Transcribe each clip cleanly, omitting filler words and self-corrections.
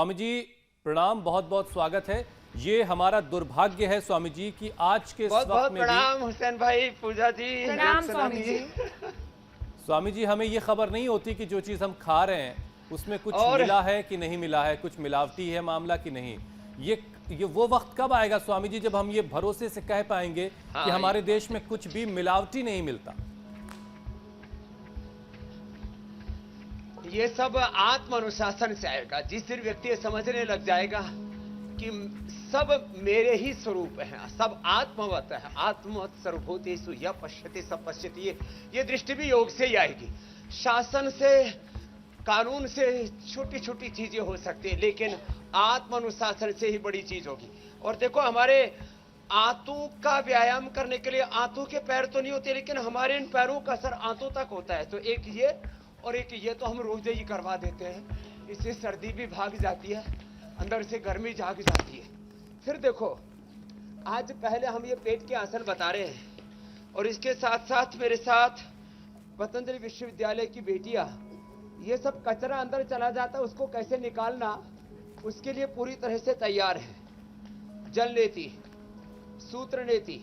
स्वामी जी प्रणाम, बहुत बहुत स्वागत है। ये हमारा दुर्भाग्य है स्वामी जी कि आज के इस बहुत वक्त बहुत में प्रणाम हुसैन भाई, पूजा जी, प्रणाम रचना स्वामी जी। स्वामी जी हमें ये खबर नहीं होती कि जो चीज़ हम खा रहे हैं उसमें कुछ और मिला है कि नहीं मिला है, कुछ मिलावटी है मामला कि नहीं। ये वो वक्त कब आएगा स्वामी जी जब हम ये भरोसे से कह पाएंगे हाँ, कि हमारे देश में कुछ भी मिलावटी नहीं मिलता। ये सब आत्म अनुशासन से आएगा। जिस दिन व्यक्ति ये समझने लग जाएगा कि सब मेरे ही स्वरूप है, सब आत्मवत है, आत्मवत सर्वभूतेषु यः पश्यति स पश्यति, ये दृष्टि भी योग से ही आएगी। शासन से, कानून से छोटी छोटी चीजें हो सकती है, लेकिन आत्म अनुशासन से ही बड़ी चीज होगी। और देखो, हमारे आंतों का व्यायाम करने के लिए आंतों के पैर तो नहीं होते, लेकिन हमारे इन पैरों का असर आंतों तक होता है। तो एक ये और एक ये तो हम रोज ही करवा देते हैं। इससे सर्दी भी भाग जाती है, अंदर से गर्मी जाग जाती है। फिर देखो, आज पहले हम ये पेट के आसन बता रहे हैं, और इसके साथ साथ मेरे साथ पतंजलि विश्वविद्यालय की बेटियां, ये सब कचरा अंदर चला जाता है, उसको कैसे निकालना, उसके लिए पूरी तरह से तैयार है। जल नेति, सूत्र नेति,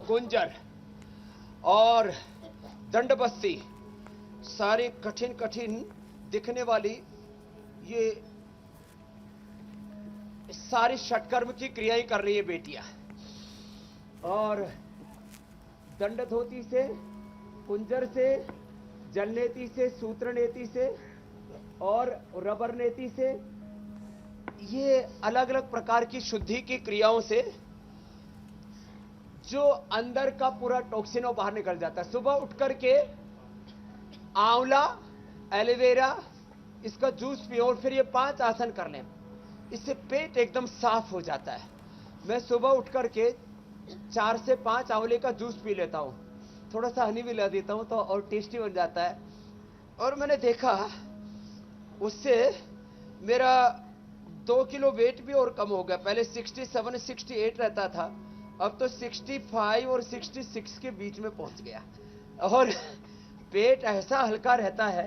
कुंजर और दंडबस्ती, सारे कठिन कठिन दिखने वाली ये सारी षटकर्म की क्रियाएं कर रही है बेटियां। और दंड धोती से, कुंजर से, जल नेति से, सूत्र नेति से और रबर नेति से, ये अलग अलग प्रकार की शुद्धि की क्रियाओं से जो अंदर का पूरा टॉक्सिनो बाहर निकल जाता है। सुबह उठ करके आंवला, एलोवेरा, इसका जूस पियो और फिर ये 5 आसन कर लें, इससे पेट एकदम साफ हो जाता है। मैं सुबह उठ करके 4 से 5 आंवले का जूस पी लेता हूँ, थोड़ा सा हनी भी ला देता हूँ तो और टेस्टी बन जाता है। और मैंने देखा उससे मेरा 2 किलो वेट भी और कम हो गया। पहले 67 68 रहता था, अब तो 65 और 66 के बीच में पहुंच गया। और पेट ऐसा हल्का रहता है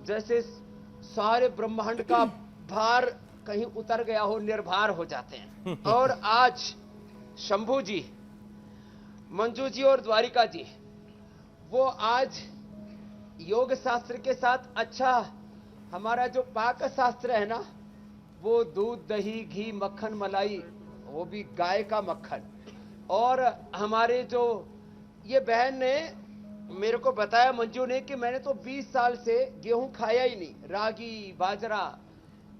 जैसे सारे ब्रह्मांड का भार कहीं उतर गया हो, निर्भार हो जाते हैं। और आज शंभू जी, मंजू जी और द्वारिका जी, वो आज योग शास्त्र के साथ अच्छा हमारा जो पाक शास्त्र है ना, वो दूध, दही, घी, मक्खन, मलाई, वो भी गाय का मक्खन। और हमारे जो ये बहन ने मेरे को बताया, मंजू ने, कि मैंने तो 20 साल से गेहूं खाया ही नहीं, रागी, बाजरा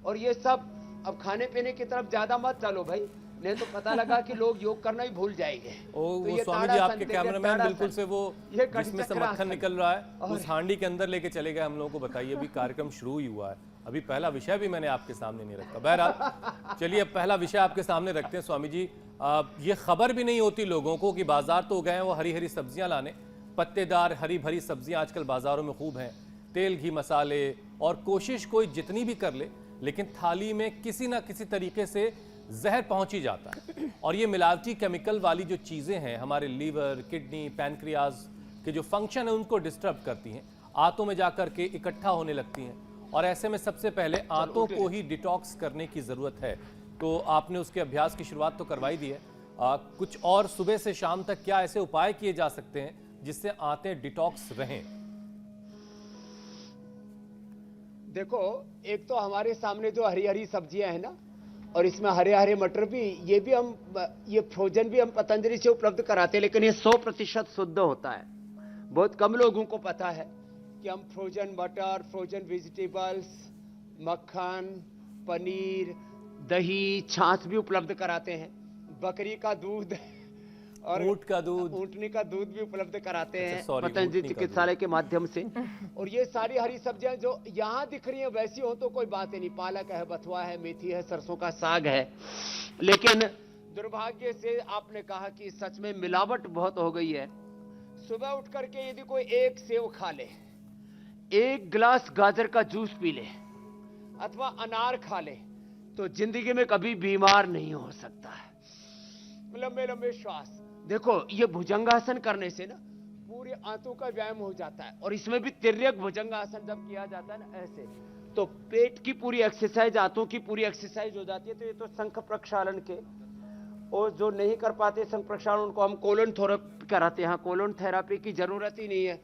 और ये सब। अब खाने पीने की तरफ ज्यादा मत चलो भाई, नहीं तो पता लगा कि लोग योग करना ही भूल जाएंगे। ओ, तो वो ये स्वामी जी आपके कैमरामैन बिल्कुल से वो ये जिसमें से मक्खन निकल रहा है उस हांडी के अंदर लेके चले गए। हम लोगों को बताइए, अभी कार्यक्रम शुरू ही हुआ है, अभी पहला विषय भी मैंने आपके सामने नहीं रखा। बहरहाल चलिए, अब पहला विषय आपके सामने रखते हैं स्वामी जी। ये खबर भी नहीं होती लोगों को कि बाजार तो गए हैं वो हरी हरी सब्जियां लाने, पत्तेदार हरी भरी सब्जियां आजकल बाजारों में खूब हैं, तेल घी मसाले, और कोशिश कोई जितनी भी कर ले लेकिन थाली में किसी ना किसी तरीके से जहर पहुंच ही जाता है। और ये मिलावटी केमिकल वाली जो चीज़ें हैं हमारे लीवर, किडनी, पैनक्रियाज के जो फंक्शन है उनको डिस्टर्ब करती हैं, आंतों में जाकर के इकट्ठा होने लगती हैं। और ऐसे में सबसे पहले आंतों को ही डिटॉक्स करने की ज़रूरत है। तो आपने उसके अभ्यास की शुरुआत तो करवाई दी है, कुछ और सुबह से शाम तक क्या ऐसे उपाय किए जा सकते हैं जिससे आंतें डिटॉक्स रहें? देखो, एक तो हमारे सामने जो हरी हरी सब्जियां हैं ना, और इसमें हरे हरे मटर भी, ये भी हम, ये फ्रोजन भी हम पतंजलि से उपलब्ध कराते हैं, लेकिन ये 100% शुद्ध होता है। बहुत कम लोगों को पता है कि हम फ्रोजन मटर, फ्रोजन वेजिटेबल्स, मक्खन, पनीर, दही, छाछ भी उपलब्ध कराते हैं। बकरी का दूध और ऊंट का दूध, ऊंटनी का दूध भी उपलब्ध कराते हैं सॉरी, पतंजलि ऊंटनी का चिकित्सालय के माध्यम से। और ये सारी हरी सब्जियां जो यहाँ दिख रही हैं वैसी हो तो कोई बात ही नहीं, पालक है, बथुआ है, मेथी है, सरसों का साग है। लेकिन दुर्भाग्य से आपने कहा कि सच में मिलावट बहुत हो गई है। सुबह उठ करके यदि कोई एक सेव खा ले, 1 गिलास गाजर का जूस पी ले, अथवा अनार खा ले, तो जिंदगी में कभी बीमार नहीं हो सकता है। लंबे लंबे श्वास, देखो ये भुजंगासन करने से ना पूरे आंतों का व्यायाम हो जाता है। और इसमें भी तिर्यक भुजंगासन जब किया जाता है ना, ऐसे तो पेट की पूरी एक्सरसाइज, हाथों की पूरी एक्सरसाइज हो जाती है। तो ये तो शंख प्रक्षालन के, और जो नहीं कर पाते शंख प्रक्षालन उनको हम कोलन थेरेपी कराते हैं। कोलन थेरेपी की जरूरत ही नहीं है।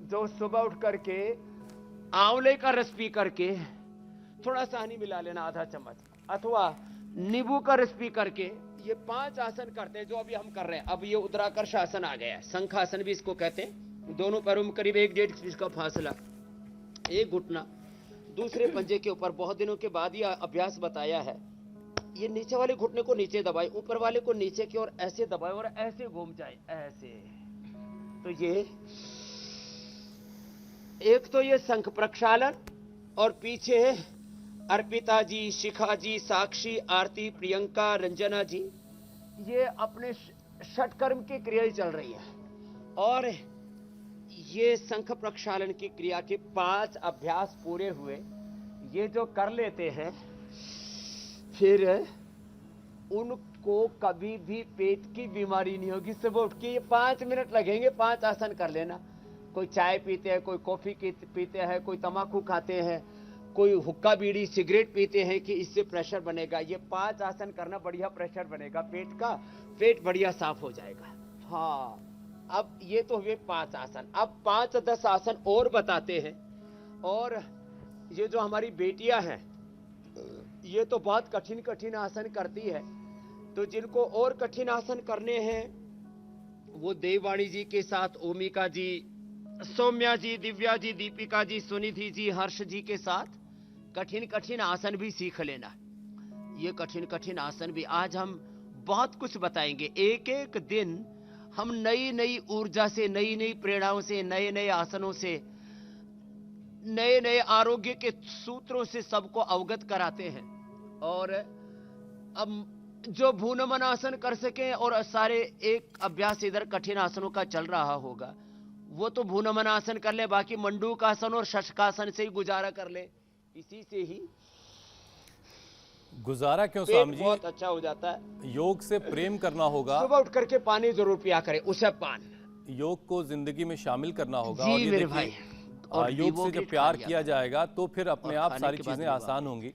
जो सुबह उठ करके आंवले का रस पी करके थोड़ा सा हनी मिला लेना, आधा चम्मच, अथवा नींबू का रस पी करके ये 5 आसन करते हैं जो अभी हम कर रहे हैं। अब ये उद्राकर्ष आसन आ गया है, शंखासन भी इसको कहते हैं। दोनों पैरों में करीब 1-1.5 इंच का फासला, एक घुटना दूसरे पंजे के ऊपर। बहुत दिनों के बाद ये अभ्यास बताया है। ये नीचे वाले घुटने को नीचे दबाए, ऊपर वाले को नीचे की ओर ऐसे दबाए और ऐसे घूम जाए, ऐसे। तो ये एक तो ये शंख प्रक्षालन, और पीछे अर्पिता जी, शिखा जी, साक्षी, आरती, प्रियंका, रंजना जी, ये अपने षटकर्म की क्रिया चल रही है। और ये शंख प्रक्षालन की क्रिया के 5 अभ्यास पूरे हुए, ये जो कर लेते हैं, फिर उनको कभी भी पेट की बीमारी नहीं होगी। सुबह उठ के ये 5 मिनट लगेंगे, 5 आसन कर लेना। कोई चाय पीते हैं, कोई कॉफी पीते हैं, कोई तंबाकू खाते हैं, कोई हुक्का बीड़ी सिगरेट पीते हैं कि इससे प्रेशर बनेगा। ये 5 आसन करना, बढ़िया प्रेशर बनेगा पेट का, पेट बढ़िया साफ हो जाएगा। हाँ, अब ये तो हुए 5 आसन। अब 5-10 आसन और बताते हैं। और ये जो हमारी बेटियां हैं, ये तो बहुत कठिन कठिन आसन करती है। तो जिनको और कठिन आसन करने हैं, वो देववाणी जी के साथ ओमिका जी, सौम्या जी, दिव्या जी, दीपिका जी, सुनिधि जी, हर्ष जी के साथ कठिन कठिन आसन भी सीख लेना। ये कठिन कठिन आसन भी आज हम बहुत कुछ बताएंगे। एक एक दिन हम नई नई ऊर्जा से, नई नई प्रेरणाओं से, नए नए आसनों से, नए नए आरोग्य के सूत्रों से सबको अवगत कराते हैं। और अब जो भूनमन आसन कर सके, और सारे एक अभ्यास इधर कठिन आसनों का चल रहा होगा, वो तो भूनमन आसन कर ले, बाकी मंडूक आसन और शशकासन से ही गुजारा कर ले। इसी से ही गुजारा क्यों पेट स्वामी जी? बहुत अच्छा हो जाता है। योग से प्रेम करना होगा, सुबह उठ करके पानी जरूर पिया करें, उसे पान। योग को जिंदगी में शामिल करना होगा। जी और ये मेरे देखिए, भाई, और योग से नींबू जब की प्यार खा किया जाएगा तो फिर अपने और आप खाने सारी के बाद चीजें नींबू आसान होंगी।